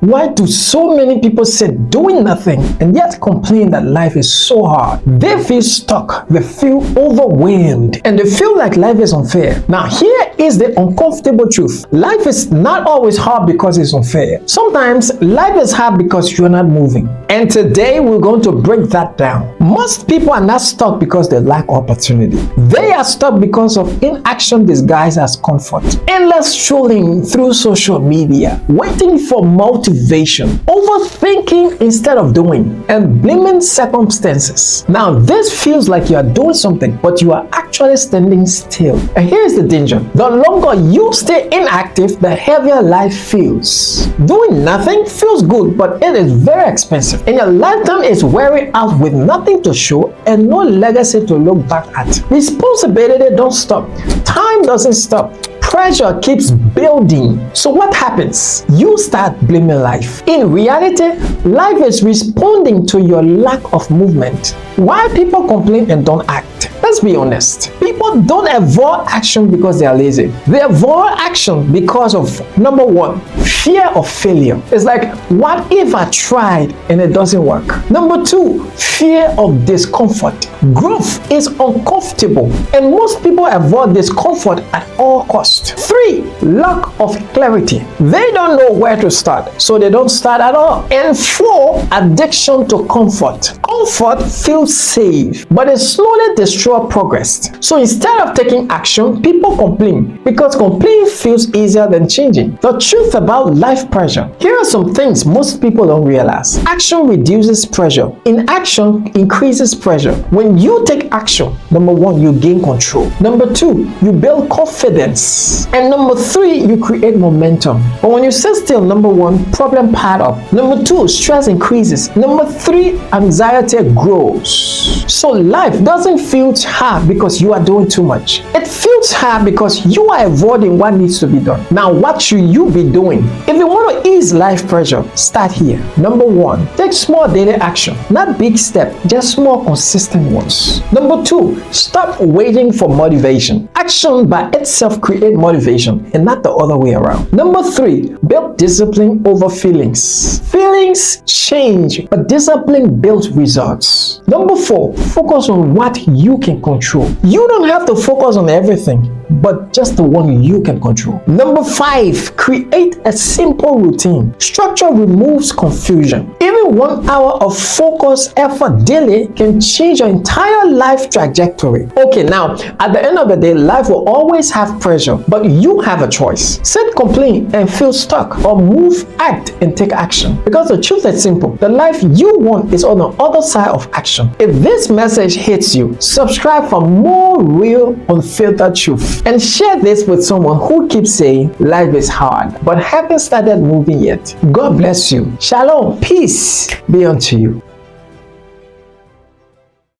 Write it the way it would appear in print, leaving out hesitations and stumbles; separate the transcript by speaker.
Speaker 1: Why do so many people sit doing nothing and yet complain that life is so hard? They feel stuck, they feel overwhelmed, and they feel like life is unfair. Now, here is the uncomfortable truth. Life is not always hard because it's unfair. Sometimes life is hard because you're not moving. And today we're going to break that down. Most people are not stuck because they lack opportunity. They are stuck because of inaction disguised as comfort. Endless strolling through social media, waiting for motivation, overthinking instead of doing, and blaming circumstances. Now, this feels like you are doing something, but you are actually standing still. And here's the danger. The longer you stay inactive, the heavier life feels. Doing nothing feels good, but it is very expensive. And your lifetime is wearing out with nothing to show and no legacy to look back at. Responsibility don't stop. Time doesn't stop. Pressure keeps building. So what happens? You start blaming life. In reality, life is responding to your lack of movement. Why people complain and don't act? Let's be honest. People don't avoid action because they are lazy. They avoid action because of, number one, fear of failure. It's like, what if I tried and it doesn't work? Number two, fear of discomfort. Growth is uncomfortable, and most people avoid discomfort at all costs. Three, lack of clarity. They don't know where to start, so they don't start at all. And four, addiction to comfort. Comfort feels safe, but it slowly destroys progress. So instead of taking action, people complain because complaining feels easier than changing. The truth about life pressure. Here are some things most people don't realize. Action reduces pressure. Inaction increases pressure. When you take action, number one, you gain control. Number two, you build confidence. And number three, you create momentum. But when you sit still, number one, problem pile up. Number two, stress increases. Number three, anxiety grows. So life doesn't feel hard because you are doing too much. It feels hard because you are avoiding what needs to be done. Now, what should you be doing? If you want to ease life pressure, start here. Number one, take small daily action. Not big steps, just small consistent ones. Number two, stop waiting for motivation. Action by itself creates motivation and not the other way around. Number three, build discipline over feelings. Feelings change, but discipline builds results. Number four, focus on what you can control. You don't have to focus on everything, but just the one you can control. Number five, create a simple routine. Structure removes confusion. Even 1 hour of focused effort daily can change your entire life trajectory. Okay, now, at the end of the day, life will always have pressure, but you have a choice. Sit, complain, and feel stuck, or move, act, and take action. Because the truth is simple. The life you want is on the other side of action. If this message hits you, subscribe for more real, unfiltered truth. And share this with someone who keeps saying life is hard but haven't started moving yet. God bless you. Shalom. Peace be unto you.